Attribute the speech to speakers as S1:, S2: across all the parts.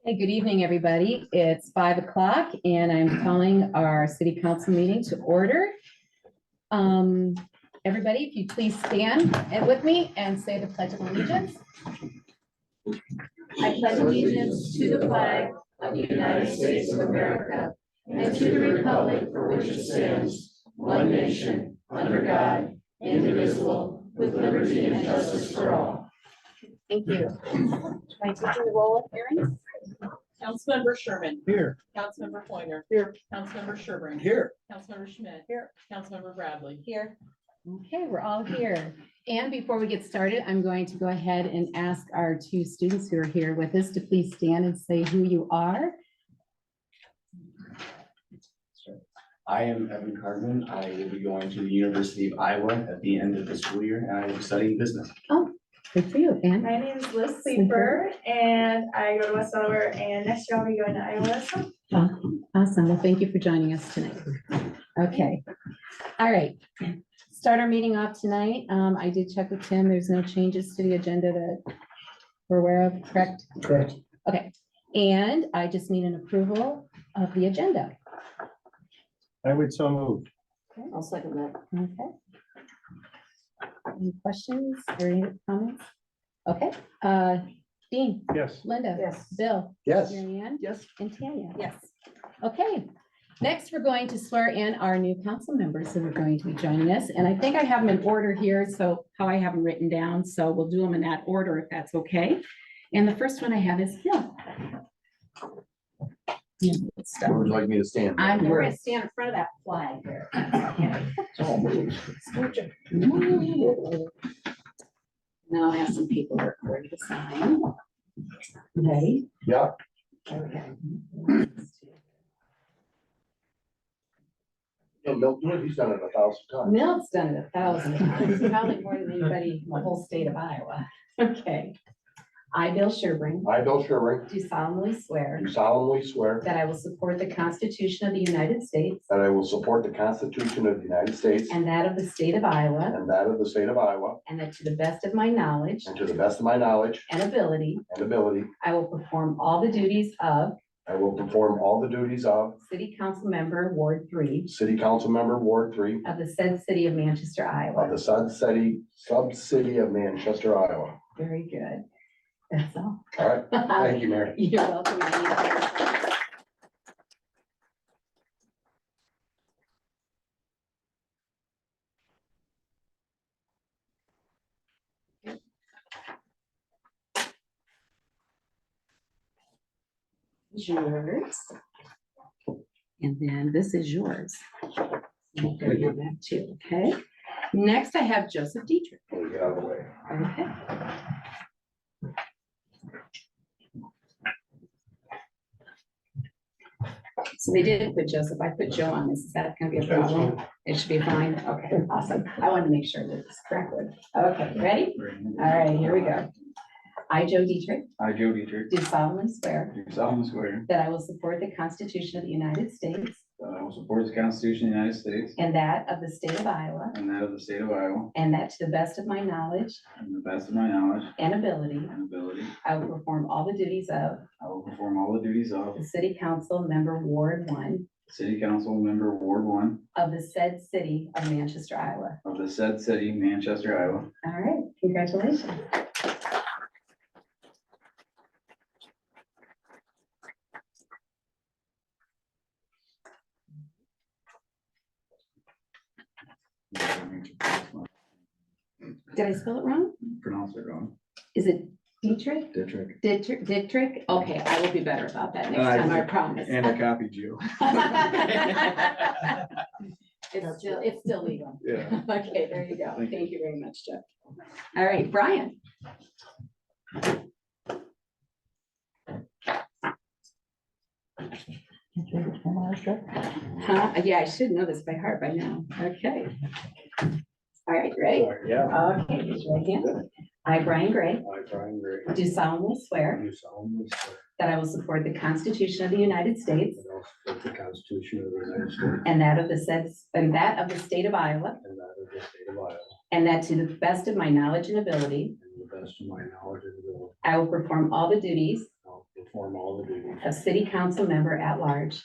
S1: Hey, good evening, everybody. It's 5 o'clock and I'm calling our city council meeting to order. Everybody, if you please stand with me and say the Pledge of Allegiance. I pledge allegiance to the flag of the United States of America and to the republic for which it stands, one nation, under God, indivisible, with liberty and justice for all. Thank you. Am I taking the roll of hearings?
S2: Councilmember Sherman.
S3: Here.
S2: Councilmember Pointer.
S3: Here.
S2: Councilmember Sherburne.
S3: Here.
S2: Councilmember Schmidt.
S1: Here.
S2: Councilmember Bradley.
S1: Here. Okay, we're all here. And before we get started, I'm going to go ahead and ask our two students who are here with us to please stand and say who you are.
S4: I am Evan Cardman. I will be going to the University of Iowa at the end of the school year, and I will be studying business.
S1: Good for you, Anne.
S5: My name is Liz Sleeper and I go to West Delaware, and next year I'll be going to Iowa. So
S1: Awesome. Well, thank you for joining us tonight. Okay. All right. Start our meeting off tonight. I did check with Tim. There's no changes to the agenda that we're aware of, correct?
S3: Correct.
S1: Okay. And I just need an approval of the agenda.
S3: I would so move.
S1: Okay, I'll second that. Okay. Any questions or any comments? Okay, Dean,
S3: Yes.
S1: Linda.
S5: Yes.
S1: Bill.
S3: Yes.
S1: Mary Ann.
S3: Yes.
S1: And Tanya.
S5: yes.
S1: Okay, next we're going to swear in our new council members who are going to be joining us. And I think I have them in order here, so how I have them written down. So we'll do them in that order if that's okay. And the first one I have is Bill. Yeah, good stuff.
S4: Where would you like me to stand?
S1: I'm going to stand in front of that flag there. Now I have some paperwork ready to sign. Ready?
S4: Yeah.
S1: Okay.
S4: Milton, he's done it 1,000 times.
S1: Milt's done it 1,000 times, probably more than anybody in the whole state of Iowa. Okay. I, Bill Sherburne,
S4: I, Bill Sherburne,
S1: do solemnly swear
S4: do solemnly swear
S1: that I will support the Constitution of the United States
S4: that I will support the Constitution of the United States
S1: and that of the state of Iowa,
S4: and that of the state of Iowa,
S1: and that to the best of my knowledge
S4: and to the best of my knowledge
S1: and ability,
S4: and ability,
S1: I will perform all the duties of
S4: I will perform all the duties of
S1: City Council Member, Ward 3
S4: City Council Member, Ward 3
S1: of the said city of Manchester,
S4: of
S1: Iowa.
S4: the sub-city of Manchester, Iowa.
S1: Very good. That's all.
S4: All right, thank you, Mary.
S1: You're welcome. Yours. And then this is yours. We'll go with that too, okay? Next, I have Joseph Dietrich.
S4: Let me get out of the way.
S1: Okay. So they did put Joseph, I put Joe on this, is that gonna be a problem? It should be fine, okay, awesome, I wanted to make sure that it's correctly. Okay, ready? All right, here we go. I, Joe Dietrich,
S6: I, Joe Dietrich,
S1: do solemnly swear
S6: do solemnly swear
S1: that I will support the Constitution of the United States
S6: that I will support the Constitution of the United States
S1: and that of the state of Iowa,
S6: and that of the state of Iowa,
S1: and that to the best of my knowledge
S6: and the best of my knowledge
S1: and ability,
S6: and ability,
S1: I will perform all the duties of
S6: I will perform all the duties of
S1: the City Council Member, Ward 1
S6: City Council Member, Ward 1
S1: of the said city of Manchester, Iowa.
S6: of the said city, Manchester, Iowa.
S1: All right, congratulations. Did I spell it wrong?
S6: Pronounce it wrong.
S1: Is it Dietrich?
S6: Dietrich.
S1: Dietrich? Okay, I will be better about that next time, I promise.
S6: And I copied you.
S1: It's still legal.
S6: Yeah.
S1: Okay, there you go.
S6: Thank you.
S1: Thank you very much, Jeff. All right, Brian. Huh? Yeah, I should know this by heart by now. Okay. All right, ready?
S3: Yeah.
S1: Okay, raise your right hand. I, Brian Gray,
S3: I, Brian Gray,
S1: do solemnly swear
S3: do solemnly swear
S1: that I will support the Constitution of the United States
S3: that I will support the Constitution of the United States
S1: and that of the state of Iowa,
S3: and that of the state of Iowa,
S1: and that to the best of my knowledge and ability,
S3: and to the best of my knowledge and ability,
S1: I will perform all the duties
S3: I will perform perform all the duties
S1: of city council member at large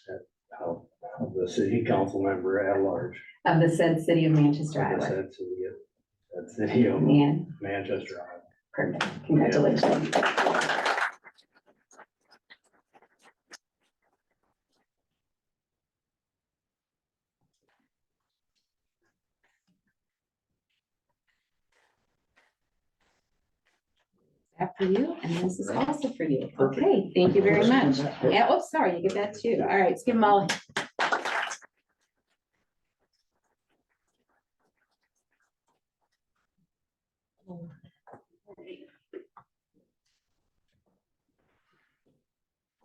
S3: of the city council member at large
S1: of the said city of
S3: of
S1: Manchester,
S3: the
S1: Iowa.
S3: said city of
S1: Man,
S3: Manchester, Iowa.
S1: perfect. Congratulations. That for you, and this is also for you. Okay, thank you very much. Yeah, oh, sorry, you get that too. All right, let's give them all.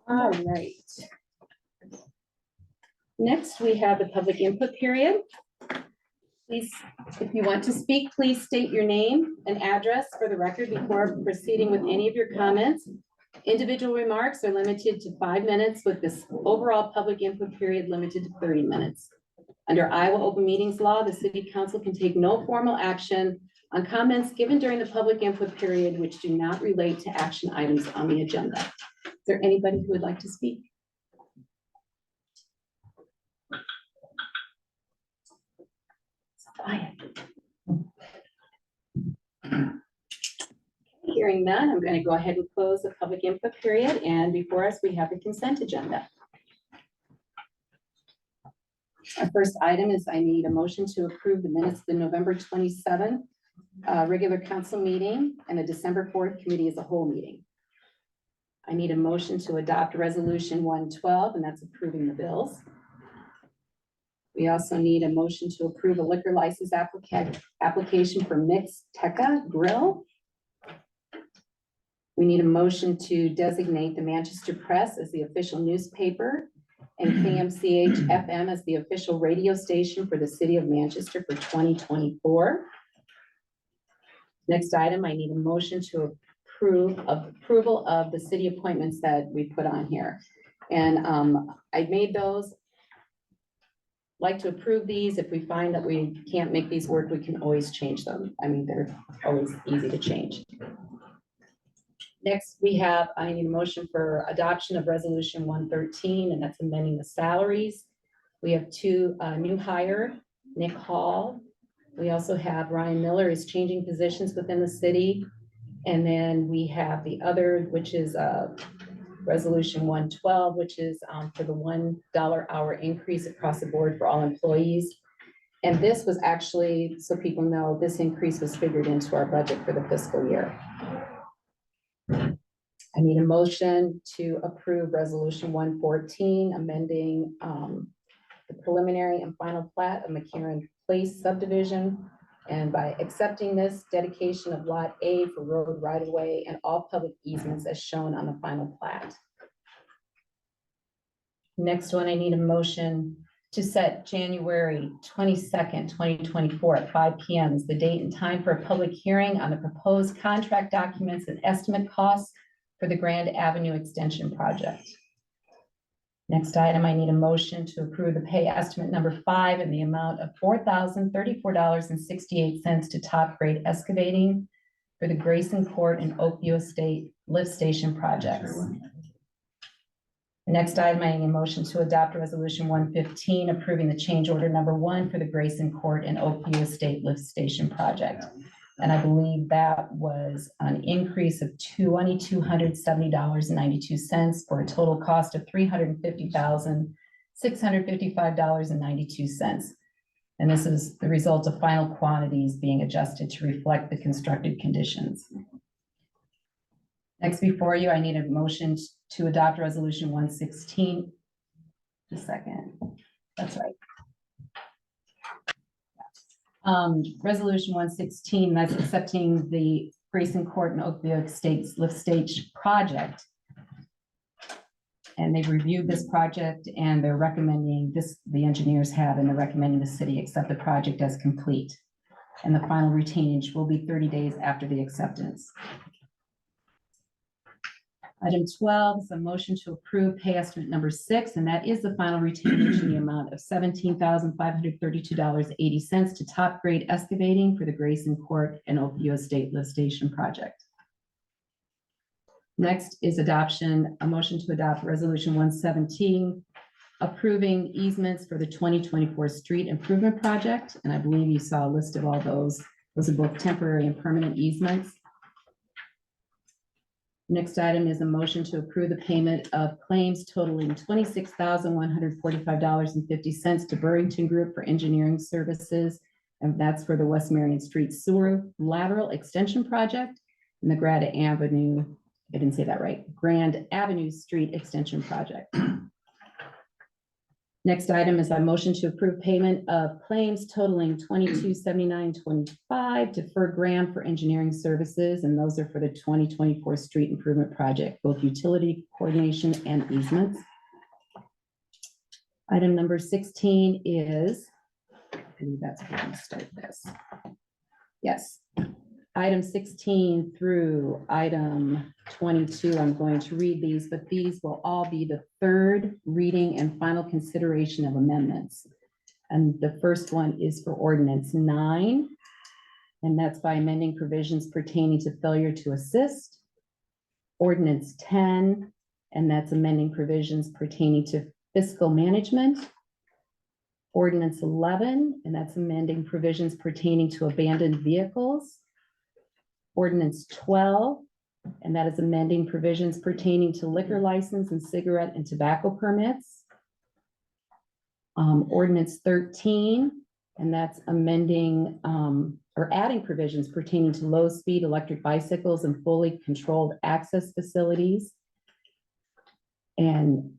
S1: All right. Next, we have the public input period. Please, if you want to speak, please state your name and address for the record before proceeding with any of your comments. Individual remarks are limited to 5 minutes, with this overall public input period limited to 30 minutes. Under Iowa Open Meetings Law, the city council can take no formal action on comments given during the public input period which do not relate to action items on the agenda. Is there anybody who would like to speak? Quiet. Hearing none, I'm going to go ahead and close the public input period, and before us, we have the consent agenda. Our first item is I need a motion to approve the minutes of the November 27th regular council meeting and the December 4th committee as a whole meeting. I need a motion to adopt resolution 112, and that's approving the bills. We also need a motion to approve a liquor license application for Mixteca Grill. We need a motion to designate the Manchester Press as the official newspaper and KMCH FM as the official radio station for the city of Manchester for 2024. Next item, I need a motion to approval of the city appointments that we put on here. And I made those. Like to approve these. If we find that we can't make these work, we can always change them. I mean, they're always easy to change. Next, I need a motion for adoption of resolution 113, and that's amending the salaries. We have two new hire, Nick Hall. We also have Ryan Miller is changing positions within the city. And then we have the other, which is resolution 112, which is for the $1 hour increase across the board for all employees. And this was actually, so people know, this increase was figured into our budget for the fiscal year. I need a motion to approve resolution 114, amending the preliminary and final plat of McCarran Place subdivision. And by accepting this, dedication of Lot A for road right-of-way and all public easements as shown on the final plat. Next one, I need a motion to set January 22nd, 2024 at 5 p.m. as the date and time for a public hearing on the proposed contract documents and estimate costs for the Grand Avenue Extension Project. Next item, I need a motion to approve the pay estimate number 5 in the amount of $4,034.68 to Top Grade Excavating for the Grayson Court and Oakview Estate lift station projects. The next item, I need a motion to adopt resolution 115, approving the change order number 1 for the Grayson Court and Oakview Estate lift station project. And I believe that was an increase of $2,270.92 for a total cost of $350,655.92. And this is the result of final quantities being adjusted to reflect the constructed conditions. Next before you, I need a motion to adopt resolution 116. Just a second. That's right. Resolution 116, that's accepting the Grayson Court and Oakview Estates lift stage project. And they've reviewed this project and they're recommending this, the engineers have, and they're recommending the city accept the project as complete. And the final retainage will be 30 days after the acceptance. Item 12 is a motion to approve pay estimate number 6, and that is the final retainage in the amount of $17,532.80 to Top Grade Excavating for the Grayson Court and Oakview Estate lift station project. Next is adoption, a motion to adopt resolution 117, approving easements for the 2024 street improvement project. And I believe you saw a list of all those. Those are both temporary and permanent easements. Next item is a motion to approve the payment of claims totaling $26,145.50 to Burrington Group for engineering services. And that's for the West Marion Street Sewer Lateral Extension Project and the Grand Avenue, I didn't say that right, Grand Avenue Street Extension Project. Next item is a motion to approve payment of claims totaling $2279.25 to Ferg Graham for engineering services, and those are for the 2024 street improvement project, both utility coordination and easements. Item number 16 is, I believe that's where we start this. Yes. Item 16 through item 22, I'm going to read these, but these will all be the third reading and final consideration of amendments. And the first one is for ordinance 9, and that's by amending provisions pertaining to failure to assist. Ordinance 10, and that's amending provisions pertaining to fiscal management. Ordinance 11, and that's amending provisions pertaining to abandoned vehicles. Ordinance 12, and that is amending provisions pertaining to liquor license and cigarette and tobacco permits. Ordinance 13, and that's amending or adding provisions pertaining to low-speed electric bicycles and fully controlled access facilities. And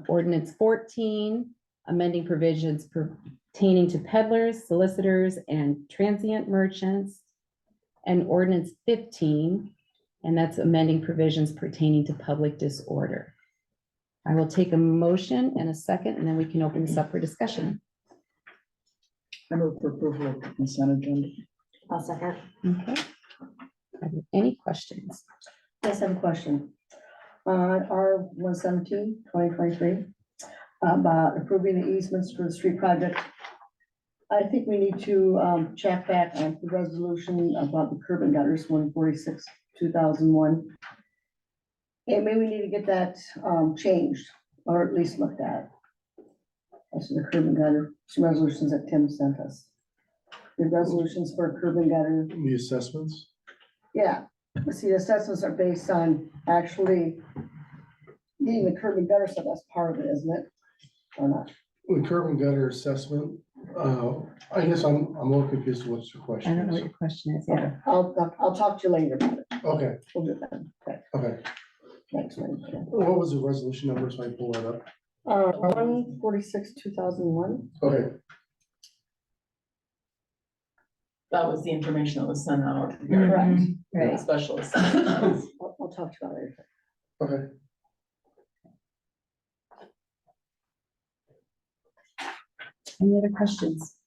S1: ordinance 14, amending provisions pertaining to peddlers, solicitors, and transient merchants. And ordinance 15, and that's amending provisions pertaining to public disorder. I will take a motion and a second, and then we can open this up for discussion.
S7: I move for approval of the consent agenda.
S8: I'll second.
S1: Okay. Are there any questions?
S8: Yes, I have a question. R 117/2023, about approving the easements for the street project. I think we need to check back on the resolution about the curb and gutters 146/2001. And maybe we need to get that changed, or at least looked at. As to the curb and gutter, some resolutions that Tim sent us. The resolutions for curb and gutter.
S9: The assessments?
S8: Yeah, see, the assessments are based on actually getting the curb and gutter, so that's part of it, isn't it? Or not?
S9: The curb and gutter assessment, I guess I'm a little confused. What's your
S1: I
S9: question?
S1: don't know what your question is. Yeah.
S8: I'll talk to you later about it.
S9: Okay,
S8: We'll do it then. Okay,
S9: okay.
S8: next one.
S9: What was the resolution number so I can pull that up?
S8: 146/2001.
S9: Okay,
S2: That was the information that was sent out.
S8: Correct.
S1: Right.
S2: Specialist.
S8: I'll talk to you about it later.
S9: okay.
S1: Any other questions?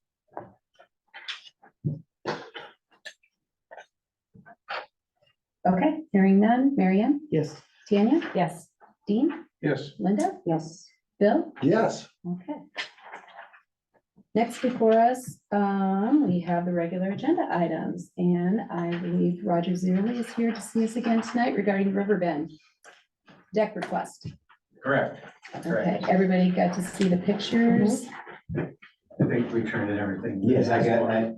S1: Okay, hearing none. Marianne,
S7: Yes.
S1: Tanya,
S8: Yes.
S1: Dean,
S9: Yes.
S1: Linda,
S8: Yes.
S1: Bill?
S9: Yes.
S1: Okay. Next before us, we have the regular agenda items, and I believe Roger Zierli is here to see us again tonight regarding Riverbend deck request.
S4: Correct.
S1: Okay, everybody got to see the pictures?
S3: I think we turned in everything.
S10: Yes, I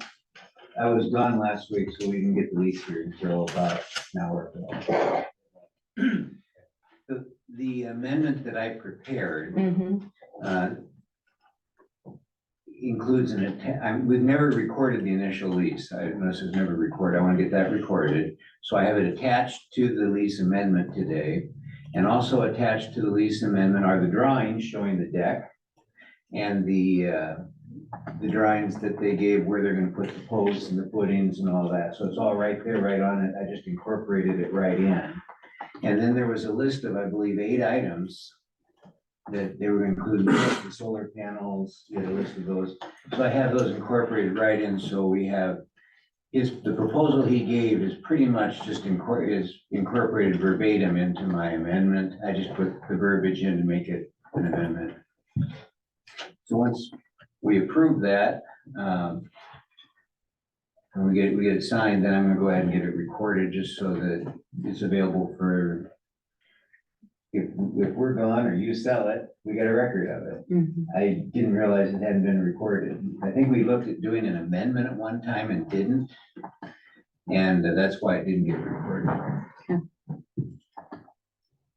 S10: was gone last week, so we didn't get the lease here until about an hour ago. The amendment that I prepared
S1: Mhm.
S10: includes we've never recorded the initial lease. This was never recorded. I want to get that recorded. So I have it attached to the lease amendment today. And also attached to the lease amendment are the drawings showing the deck and the drawings that they gave where they're gonna put the posts and the footings and all that. So it's all right there, right on it. I just incorporated it right in. And then there was a list of, I believe, 8 items that they were including, the solar panels, you had a list of those. So I have those incorporated right in, so we have, the proposal he gave is pretty much just incorporated verbatim into my amendment. I just put the verbiage in to make it an amendment. So once we approve that, and we get it signed, then I'm gonna go ahead and get it recorded just so that it's available for if we're gone or you sell it, we got a record of it.
S8: Mhm.
S10: I didn't realize it hadn't been recorded. I think we looked at doing an amendment at one time and didn't. And that's why it didn't get recorded.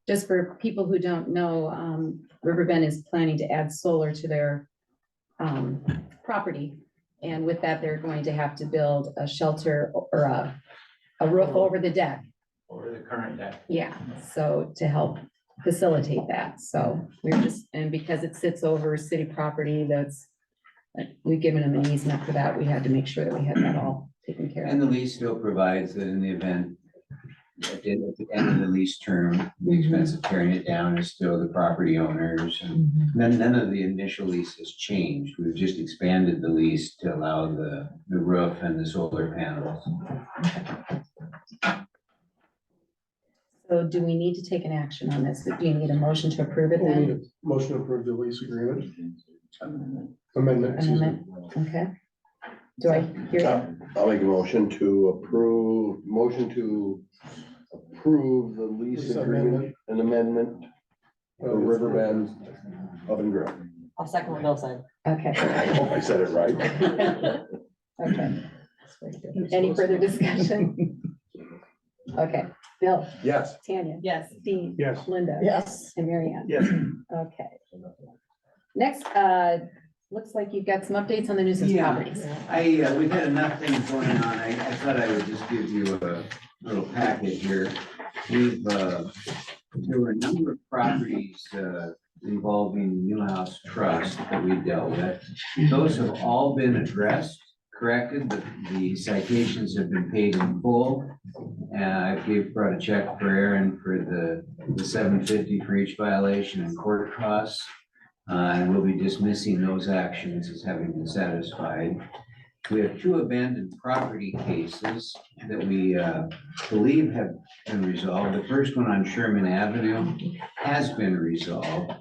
S1: Just for people who don't know, Riverbend is planning to add solar to their property. And with that, they're going to have to build a shelter or a roof over the deck.
S4: Or the current deck.
S1: Yeah, so to help facilitate that. So we're just, and because it sits over city property, we've given them an easement for that. We had to make sure that we had that all taken care
S10: And
S1: of.
S10: the lease still provides that in the event, at the end of the lease term, the expense of tearing it down is still the property owners. And none of the initial lease has changed. We've just expanded the lease to allow the roof and the solar panels.
S1: So do we need to take an action on this? Do you need a motion to approve it
S9: We need
S1: then?
S9: a motion to approve the lease agreement. Amendment, excuse me.
S1: Amendment, okay. Do I hear?
S11: I'll make a motion to approve the lease
S9: Lease
S11: agreement and amendment for Riverbend Oven Grill.
S2: I'll second what Bill said.
S1: Okay,
S11: I hope I said it right.
S1: okay. Any further discussion? Okay, Bill,
S11: Yes.
S1: Tanya.
S2: Yes.
S1: Dean.
S9: Yes.
S1: Linda.
S7: Yes.
S1: And Mary Ann.
S3: Yes.
S1: Okay. Next, looks like you've got some updates on the nuisance
S10: Yeah.
S1: properties.
S10: We've had enough things going on. I thought I would just give you a little packet here. There were a number of properties, involving Newhouse Trust that we dealt with. Those have all been addressed, corrected. The citations have been paid in full. I brought a check for Aaron for the $750 for each violation and court costs. And we'll be dismissing those actions as having been satisfied. We have 2 abandoned property cases that we believe have been resolved. The first one on Sherman Avenue has been resolved.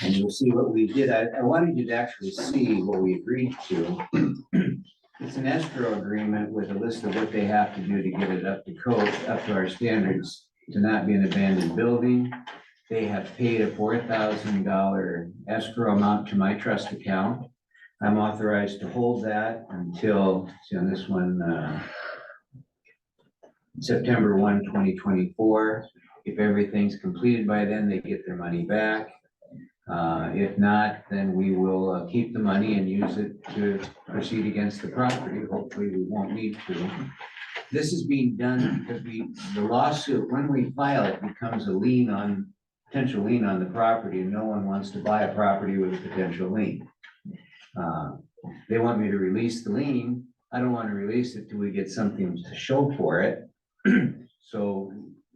S10: And you'll see what we did. I wanted you to actually see what we agreed to. It's an escrow agreement with a list of what they have to do to get it up to code, up to our standards, to not be an abandoned building. They have paid a $4,000 escrow amount to my trust account. I'm authorized to hold that until, see on this one, September 1, 2024. If everything's completed by then, they get their money back. If not, then we will keep the money and use it to proceed against the property. Hopefully, we won't need to. This is being done because the lawsuit, when we file it, becomes a potential lien on the property, and no one wants to buy a property with a potential lien. They want me to release the lien. I don't want to release it till we get something to show for it. So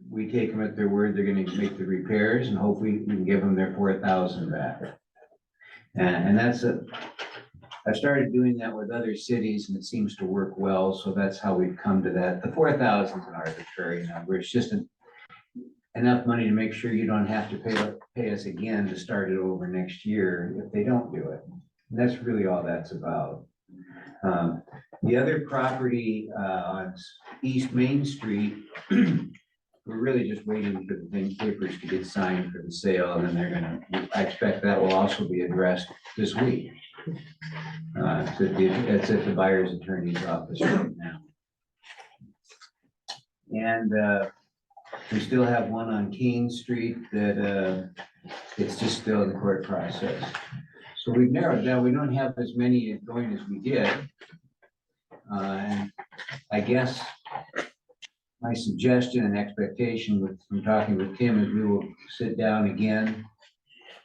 S10: we take them at their word, they're gonna make the repairs, and hopefully we can give them their $4,000 back. And I've started doing that with other cities, and it seems to work well, so that's how we've come to that. The 4,000 is an arbitrary number. It's just enough money to make sure you don't have to pay us again to start it over next year if they don't do it. And that's really all that's about. The other property on East Main Street, we're really just waiting for the papers to get signed for the sale, and then I expect that will also be addressed this week. It's at the buyer's attorney's office right now. And we still have one on Keene Street that it's just still in the court process. So we've narrowed down, we don't have as many going as we did. And I guess my suggestion and expectation from talking with Tim is we will sit down again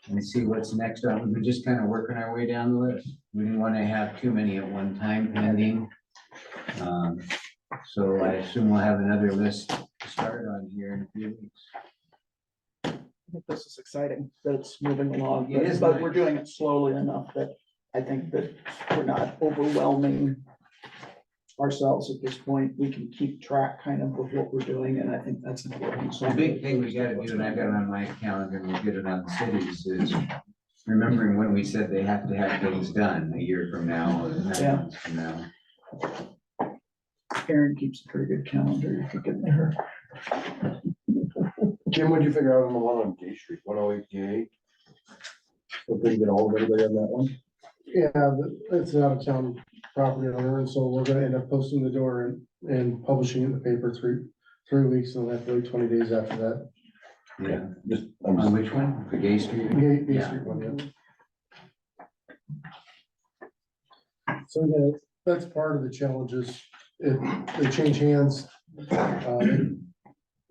S10: and see what's next on. We're just kind of working our way down the list. We didn't want to have too many at one time pending. So I assume we'll have another list to start on here in a few weeks.
S7: I think this is exciting that it's moving along,
S10: It is
S7: but
S10: nice.
S7: we're doing it slowly enough that I think that we're not overwhelming ourselves at this point. We can keep track kind of what we're doing, and I think that's important. So
S10: The big thing we gotta do, and I've got it on my calendar, and we'll get it on the cities, is remembering when we said they have to have things done a year from now or 9
S7: Yeah.
S10: months from now.
S7: Karen keeps a pretty good calendar. You could get her.
S11: Jim, what'd you figure out on the one on Gay Street, 108 Gay? So we can get all of everybody on that one?
S9: Yeah, it's an out of town property owner, and so we're gonna end up posting the door and publishing it in the paper three weeks, and we'll have to wait 20 days after that.
S10: Yeah.
S11: Just,
S10: On which one? The Gay Street?
S9: Gay
S10: Yeah.
S9: Street one, yeah. So yeah, that's part of the challenges. They change hands.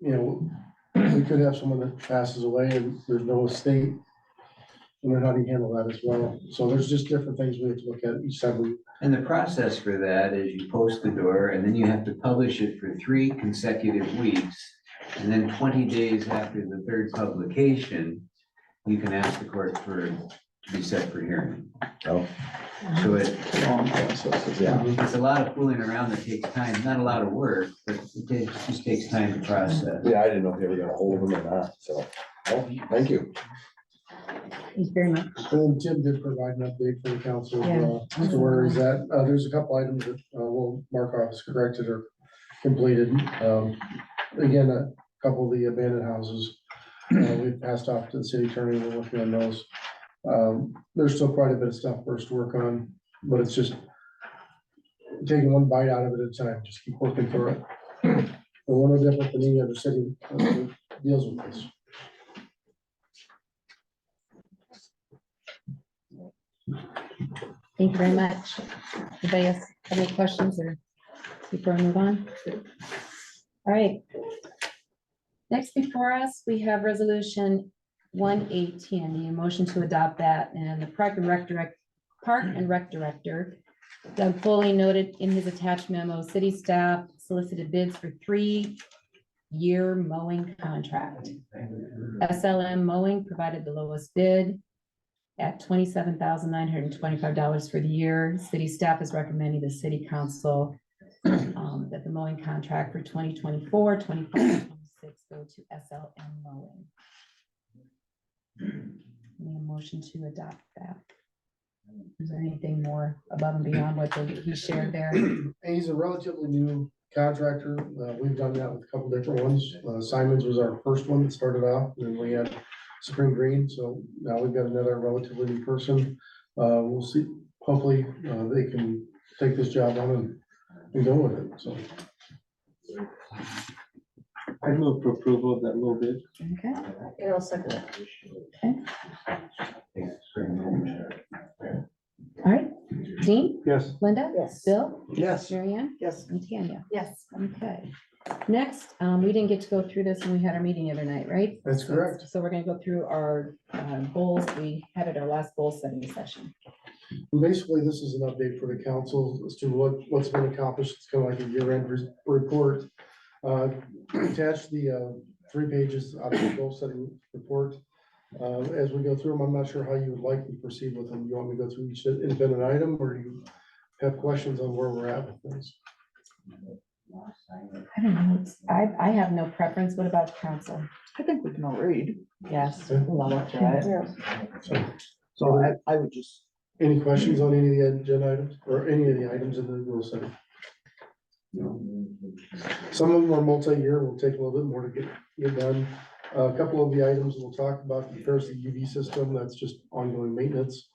S9: You know, we could have someone that passes away and there's no estate. And then how do you handle that as well? So there's just different things we have to look at each time we.
S10: And the process for that is you post the door and then you have to publish it for 3 consecutive weeks. And then 20 days after the third publication, you can ask the court to be set for hearing.
S11: Oh.
S10: So it,
S7: Long processes, yeah.
S10: it's a lot of fooling around that takes time, not a lot of work, but just takes time to process.
S11: yeah, I didn't know if you ever got a hold of them or not, so, oh, thank you.
S8: Thank you very much.
S9: And then Tim did provide an update for the council,
S8: Yeah.
S9: as to where he's at. There's a couple items that we'll mark off as corrected or completed. Again, a couple of the abandoned houses, we've passed off to the city attorney, we're working on those. There's still quite a bit of stuff for us to work on, but it's just taking one bite out of it at a time, just keep working through it. We're no different than any other city that deals with this.
S1: Thank you very much. Anybody else have any questions or before we move on? All right. Next before us, we have resolution 118, the motion to adopt that, and the Park and Rec Director Doug Foley noted in his attached memo, city staff solicited bids for 3-year mowing contract. SLM Mowing provided the lowest bid at $27,925 for the year. City staff is recommending the city council that the mowing contract for 2024, 25, 26 go to SLM Mowing. Need a motion to adopt that. Is there anything more above and beyond what he shared there?
S9: He's a relatively new contractor. We've done that with a couple different ones. Simon's was our first one that started off, and then we had Supreme Green, so now we've got another relatively new person. We'll see, hopefully, they can take this job on and go with it, so.
S3: I move for approval of that little bit.
S1: Okay.
S8: And I'll second it.
S1: All right. Dean,
S9: Yes.
S1: Linda?
S8: Yes.
S1: Bill?
S7: Yes.
S1: Mary Ann?
S7: Yes.
S1: And Tanya?
S5: Yes.
S1: Okay. Next, we didn't get to go through this when we had our meeting the other night, right?
S9: That's correct.
S1: So we're gonna go through our goals we had at our last goal setting session.
S9: And basically, this is an update for the council as to what's been accomplished. It's kind of like a year-end report. Attach the 3 pages out of the goal setting report. As we go through them, I'm not sure how you would like to proceed with them. You want me to go through each independent item, or do you have questions on where we're at with things?
S1: I don't know. I have no preference. What about council?
S7: I think we can all read.
S1: Yes.
S9: Okay.
S1: we'll all look through it.
S7: So I would just,
S9: Any questions on any of the agenda items or any of the items in the goal setting? Some of them are multi-year, will take a little bit more to get done. A couple of the items we'll talk about, first, the UV system, that's just ongoing maintenance.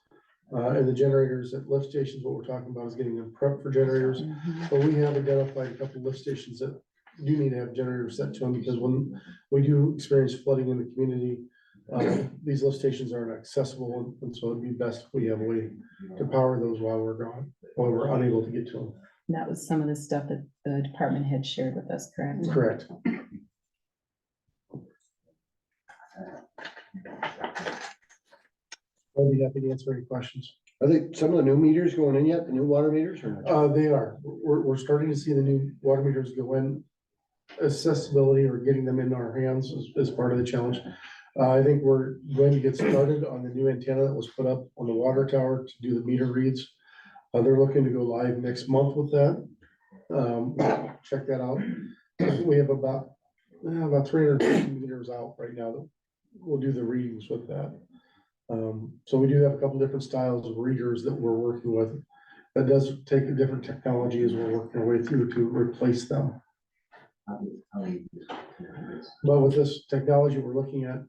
S9: And the generators at lift stations, what we're talking about is getting them prepped for generators. But we have identified a couple of lift stations that do need to have generators set to them, because when we do experience flooding in the community, these lift stations aren't accessible, and so it'd be best if we have a way to power those while we're gone, while we're unable to get to them.
S1: And that was some of the stuff that the department had shared with us, correct?
S9: Correct. I'll be happy to answer any questions.
S11: I think some of the new meters going in yet, the new water meters or not?
S9: They are. We're starting to see the new water meters go in. Accessibility or getting them in our hands is part of the challenge. I think we're going to get started on the new antenna that was put up on the water tower to do the meter reads. They're looking to go live next month with that. Check that out. We have about 350 meters out right now that we'll do the readings with that. So we do have a couple different styles of readers that we're working with. That does take a different technology as we're working our way through to replace them. But with this technology we're looking at,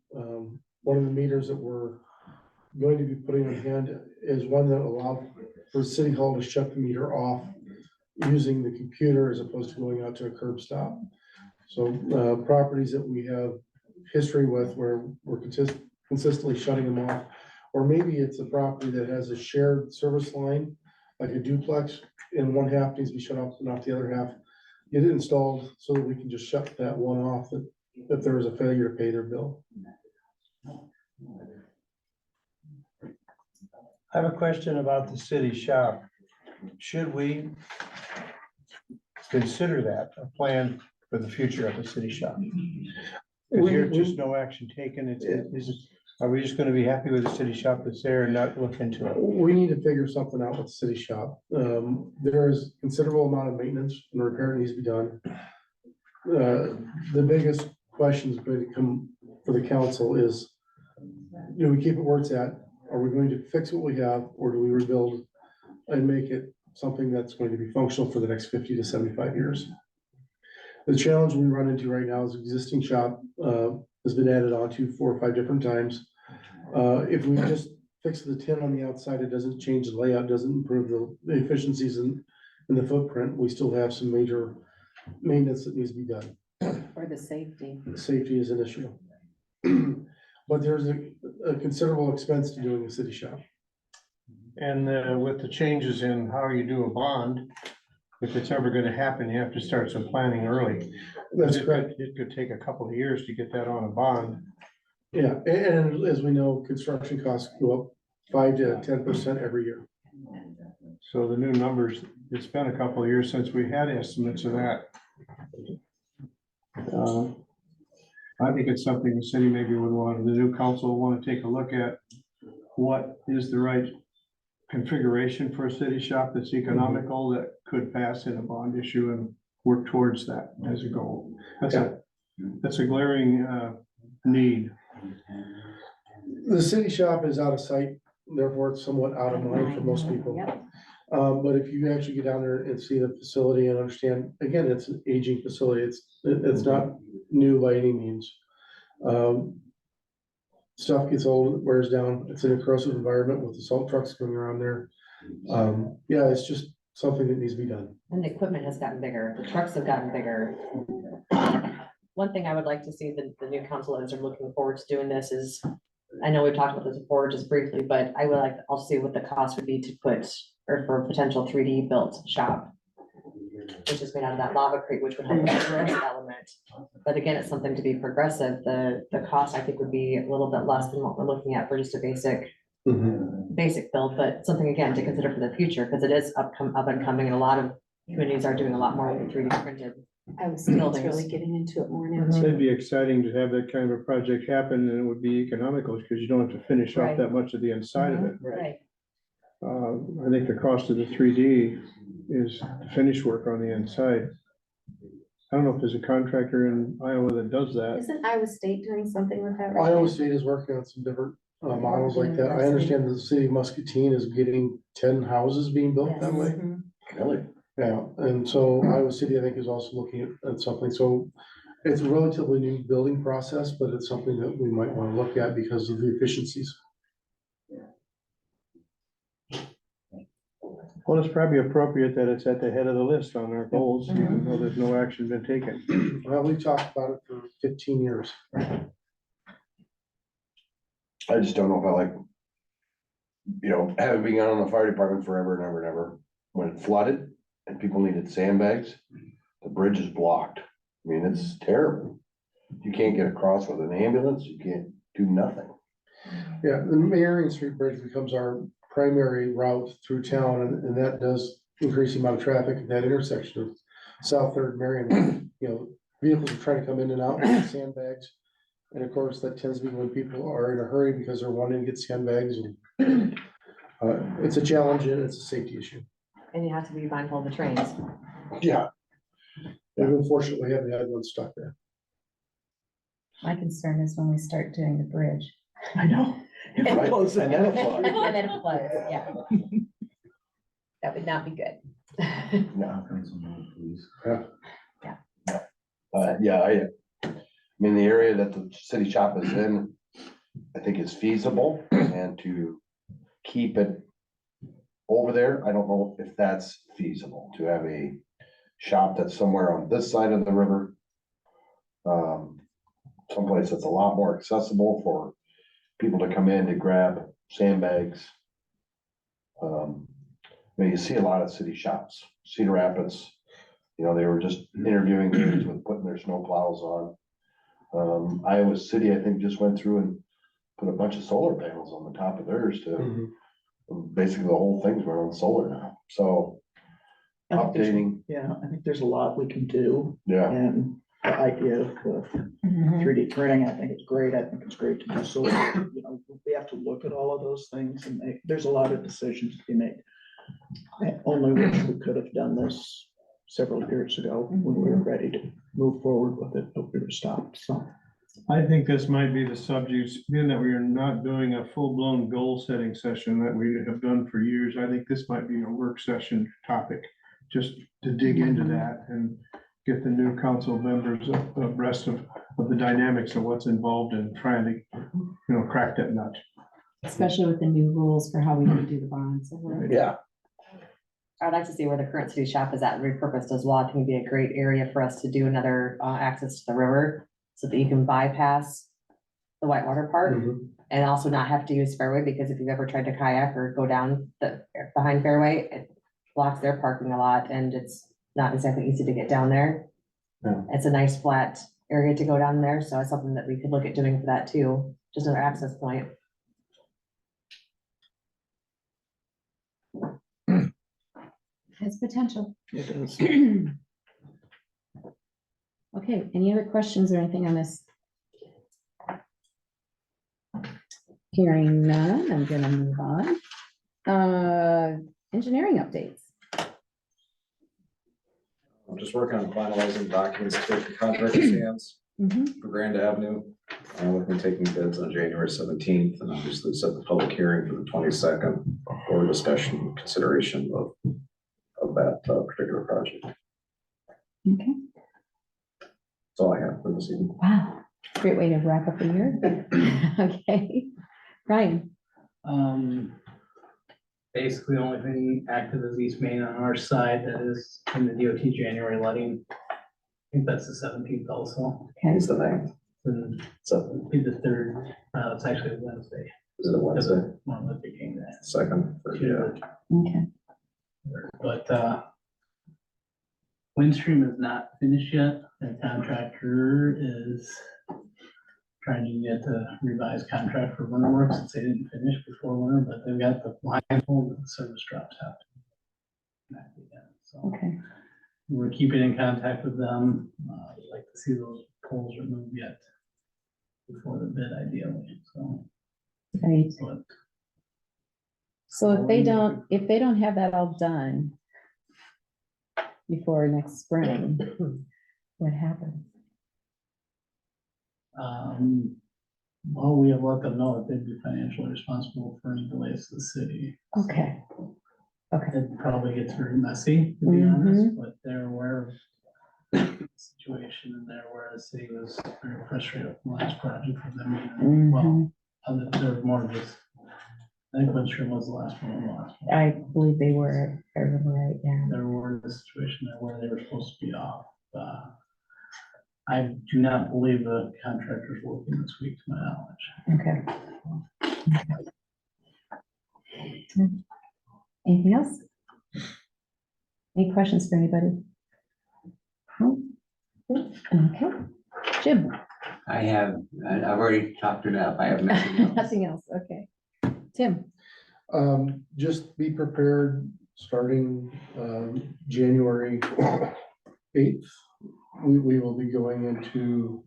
S9: one of the meters that we're going to be putting on hand is one that allows for City Hall to shut the meter off using the computer as opposed to going out to a curb stop. So, properties that we have history with where we're consistently shutting them off, or maybe it's a property that has a shared service line, like a duplex, and one half needs to be shut off and not the other half. Get it installed so that we can just shut that one off if there is a failure to pay their bill.
S3: I have a question about the city shop. Should we consider that a plan for the future of the city shop? Because here's just no action taken. Are we just gonna be happy with the city shop that's there and not look into it?
S9: We need to figure something out with the city shop. There is considerable amount of maintenance and repair that needs to be done. The biggest question is going to come for the council is, do we keep it where it's at? Are we going to fix what we have, or do we rebuild and make it something that's going to be functional for the next 50 to 75 years? The challenge we run into right now is existing shop has been added on to 4 or 5 different times. If we just fix the tin on the outside, it doesn't change the layout, doesn't improve the efficiencies in the footprint. We still have some major maintenance that needs to be done.
S1: Or the safety.
S9: Safety is an issue. But there's a considerable expense to doing a city shop.
S3: And with the changes in how you do a bond, if it's ever gonna happen, you have to start some planning early.
S9: That's correct.
S3: It could take a couple of years to get that on a bond.
S9: Yeah, and as we know, construction costs go up 5 to 10% every year.
S3: So the new numbers, it's been a couple of years since we had estimates of that. I think it's something the city maybe would want, the new council will want to take a look at what is the right configuration for a city shop that's economical, that could pass in a bond issue and work towards that as a goal. That's a glaring need.
S9: The city shop is out of sight, therefore it's somewhat out of mind for most people.
S1: Yep.
S9: But if you actually get down there and see the facility and understand, again, it's an aging facility, it's not new by any means. Stuff gets old, it wears down, it's in a corrosive environment with the salt trucks going around there. Yeah, it's just something that needs to be done.
S1: And the equipment has gotten bigger, the trucks have gotten bigger. One thing I would like to see the new councilors are looking forward to doing this is, I know we've talked about this before just briefly, but I would like to also see what the cost would be to put, or for a potential 3D built shop, which is made out of that lava crate, which would have a growth element. But again, it's something to be progressive. The cost, I think, would be a little bit less than what we're looking at for just a basic build, but something again to consider for the future, because it is up and coming, and a lot of communities are doing a lot more with 3D printed.
S2: I was
S1: Buildings.
S2: really getting into it more now.
S3: It'd be exciting to have that kind of a project happen, and it would be economical because you don't have to finish off
S1: Right.
S3: that much of the inside of it.
S1: Right.
S3: I think the cost of the 3D is the finish work on the inside. I don't know if there's a contractor in Iowa that does that.
S2: Isn't Iowa State doing something with that right
S9: Iowa
S2: now?
S9: State is working on some different models like that. I understand the city of Muscatine is getting 10 houses being built that way.
S2: Mhm.
S11: Really?
S9: Yeah, and so Iowa City, I think, is also looking at something, so it's a relatively new building process, but it's something that we might want to look at because of the efficiencies.
S3: Well, it's probably appropriate that it's at the head of the list on our goals, even though there's no action been taken.
S9: Well, we've talked about it for 15 years.
S11: I just don't know if I like, having been on the fire department forever and ever and ever, when it flooded and people needed sandbags, the bridge is blocked. I mean, it's terrible. You can't get across with an ambulance, you can't do nothing.
S9: Yeah, the Marion Street Bridge becomes our primary route through town, and that does increase the amount of traffic at that intersection of South Third and Marion. Vehicles are trying to come in and out with sandbags. And of course, that tends to be when people are in a hurry because they're wanting to get sandbags, and it's a challenge and it's a safety issue.
S1: And you have to be mindful of the trains.
S9: Yeah. And unfortunately, we haven't had one stuck there.
S2: My concern is when we start doing the bridge.
S9: I know.
S11: Right, and then it flooded.
S1: And then it floods, yeah. That would not be good.
S11: No. Yeah, I mean, the area that the city shop is in, I think is feasible, and to keep it over there, I don't know if that's feasible, to have a shop that's somewhere on this side of the river. Someplace that's a lot more accessible for people to come in to grab sandbags. You see a lot of city shops, Cedar Rapids, they were just interviewing theirs with putting their snow plows on. Iowa City, I think, just went through and put a bunch of solar panels on the top of theirs to, basically the whole thing's running on solar now, so.
S7: I think there's-
S11: Updating,
S7: Yeah, I think there's a lot we can do,
S11: yeah,
S7: and the idea of the
S2: Mhm.
S7: 3D printing, I think it's great. I think it's great to do so. We have to look at all of those things and there's a lot of decisions to be made. I only wish we could have done this several years ago when we were ready to move forward with it, but we were stopped, so.
S3: I think this might be the subject, being that we are not doing a full-blown goal-setting session that we have done for years. I think this might be a work session topic, just to dig into that and get the new council members abreast of the dynamics of what's involved in trying to, crack that nut.
S2: Especially with the new rules for how we can do the bonds.
S11: yeah,
S12: I'd like to see where the current city shop is at, repurposed as well. I think it'd be a great area for us to do another access to the river so that you can bypass the Whitewater Park and also not have to use Fairway, because if you've ever tried to kayak or go down behind Fairway, it blocks their parking a lot and it's not exactly easy to get down there.
S11: Yeah.
S12: It's a nice flat area to go down there, so it's something that we could look at doing for that too, just another access point.
S2: Has potential.
S7: It is.
S2: Okay, any other questions or anything on this? Hearing none, I'm gonna move on. Engineering updates.
S13: I'm just working on finalizing documents to take the contractor's hands
S2: Mhm.
S13: for Grand Avenue. Looking at taking bids on January 17th, and obviously set the public hearing for the 22nd for discussion and consideration of that particular project.
S2: Okay,
S13: That's all I have for this evening.
S2: wow, great way to wrap up the year. Okay, Ryan.
S14: Basically, the only thing active is East Main on our side that is in the DOT January letting. I think that's the 17th also.
S2: Okay,
S13: It's the 9th.
S14: And
S13: So,
S14: be the 3rd, it's actually Wednesday.
S13: is it a Wednesday?
S14: One that became that.
S13: Second, third, yeah.
S2: okay,
S14: But, Windstream is not finished yet. The contractor is trying to get the revised contract for winter work since they didn't finish before winter, but they've got the line pulled and the service drops out. So
S2: okay,
S14: we're keeping in contact with them. We'd like to see those poles removed yet before the bid ideally, so.
S2: right.
S14: But
S2: So if they don't have that all done before next spring, what happens?
S14: well, we have let them know that they'd be financially responsible for any delays to the city.
S2: Okay, okay,
S14: It probably gets very messy, to be honest, but they're aware of the situation and they're aware the city was very frustrated with the last project for them. Well, there's more of this. I think Windstream was the last one.
S2: I believe they were, if I remember right, yeah.
S14: They were in a situation there where they were supposed to be off. I do not believe the contractor's working this week, to my knowledge.
S2: Okay. Anything else? Any questions for anybody? Okay, Jim.
S10: I've already talked it up. I have nothing else.
S2: Nothing else, okay. Tim.
S9: Just be prepared, starting, January 8th. We will be going into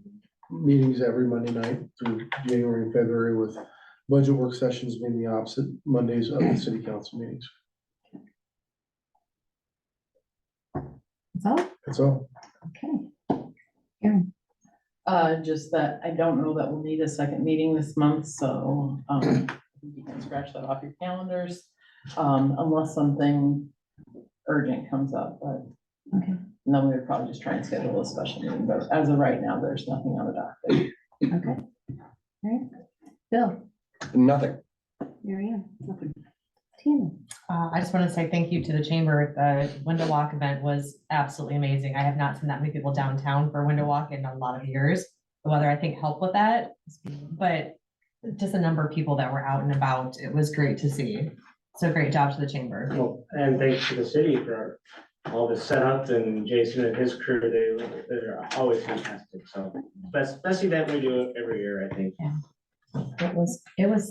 S9: meetings every Monday night through January and February, with budget work sessions being the opposite Mondays of the city council meetings.
S2: That's all?
S9: That's all.
S2: Okay.
S15: Just that I don't know that we'll need a second meeting this month, so, you can scratch that off your calendars, unless something urgent comes up, but
S2: Okay.
S15: And then we would probably just try and schedule a special meeting, but as of right now, there's nothing on the docket.
S2: Okay. All right. Bill,
S11: Nothing.
S2: Mary Ann, nothing. Tina.
S12: I just want to say thank you to the chamber. The window walk event was absolutely amazing. I have not seen that many people downtown for window walk in a lot of years. The weather, I think, helped with that, but just a number of people that were out and about. It was great to see. So great job to the chamber.
S16: Well, and thanks to the city for all the setup and Jason and his crew, they're always fantastic. So best event we do every year, I think.
S2: It was,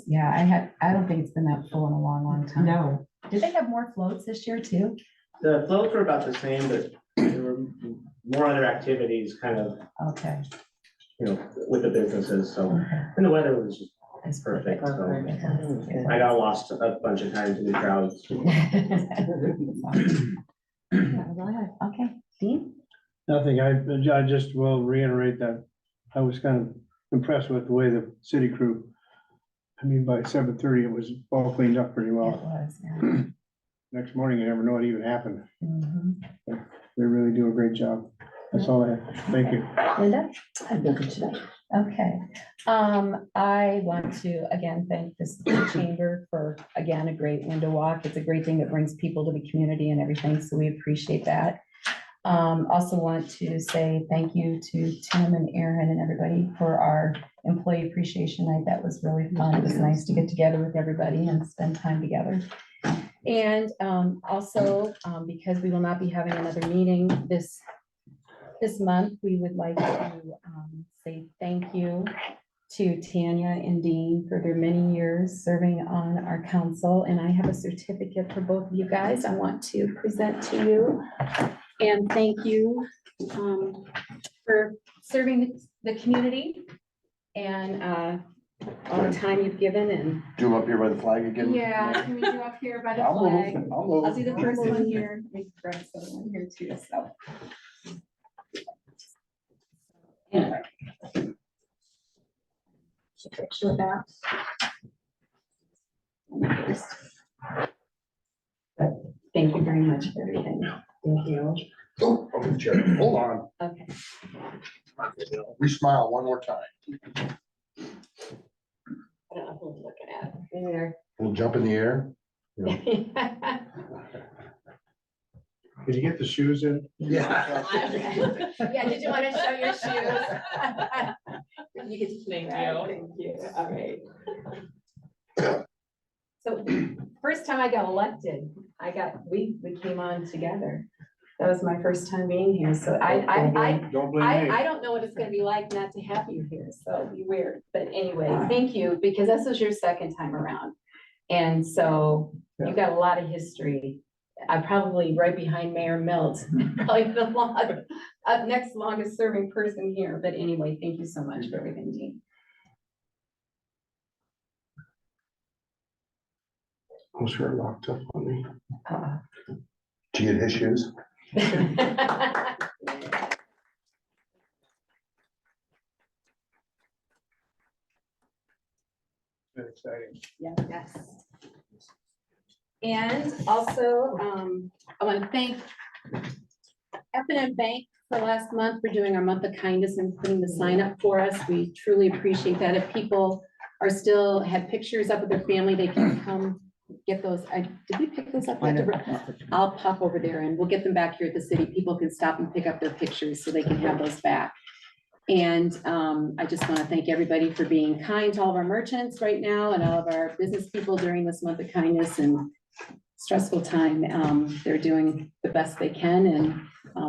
S2: yeah, I don't think it's been that full in a long, long time.
S12: No.
S2: Did they have more floats this year too?
S16: The floats were about the same, but there were more other activities kind of,
S2: Okay.
S16: with the businesses, so, and the weather was just perfect, so. I got lost a bunch of times in the crowds.
S2: Okay, Dean?
S3: Nothing, I just will reiterate that I was kind of impressed with the way the city crew, I mean, by 7:30, it was all cleaned up pretty
S2: It
S3: well.
S2: was, yeah.
S3: Next morning, you never know what even happened.
S2: Mhm.
S3: They really do a great job. That's all I have. Thank you.
S2: Linda? I have nothing today. Okay, I want to again thank this chamber for, again, a great window walk. It's a great thing that brings people to the community and everything, so we appreciate that. Also want to say thank you to Tim and Aaron and everybody for our employee appreciation night. That was really fun. It was nice to get together with everybody and spend time together. And also, because we will not be having another meeting this month, we would like to say thank you to Tanya and Dean for their many years serving on our council. And I have a certificate for both of you guys I want to present to you. And thank you for serving the community and all the time you've given and.
S11: Do them up here by the flag again?
S2: Yeah, can we do up here by the
S11: I'll move,
S2: flag?
S11: I'll move.
S2: I'll do the first one here. Let me grab this other one here too, so. Anyway. Just a picture of that. But thank you very much for everything. Thank you.
S11: Oh, okay, Chair, hold on.
S2: Okay.
S11: We smile one more time.
S2: I don't know who I'm looking at. Maybe they're.
S11: We'll jump in the air.
S3: Did you get the shoes in?
S11: Yeah.
S2: Yeah, did you want to show your shoes? You get to play that. Thank you. All right. So first time I got elected, we came on together. That was my first time being here. So
S3: Don't blame me.
S2: I don't know what it's gonna be like not to have you here, so it'll be weird, but anyway, thank you, because this was your second time around. And so you got a lot of history. I'm probably right behind Mayor Milt, probably the next longest serving person here, but anyway, thank you so much for everything, Dean.
S11: I'm sure locked up on me. Did you get his shoes?
S3: Been exciting.
S2: Yes. And also, I want to thank F&M Bank for last month for doing our month of kindness and putting the sign up for us. We truly appreciate that. If people are still have pictures up with their family, they can come get those. Did we pick those up? I'll pop over there and we'll get them back here at the city. People can stop and pick up their pictures so they can have those back. And I just want to thank everybody for being kind to all of our merchants right now and all of our business people during this month of kindness and stressful time. They're doing the best they can, and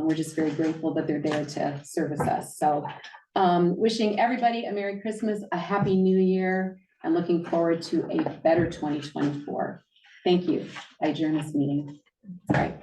S2: we're just very grateful that they're there to service us. So wishing everybody a Merry Christmas, a Happy New Year, and looking forward to a better 2024. Thank you. I adjourn this meeting. All right.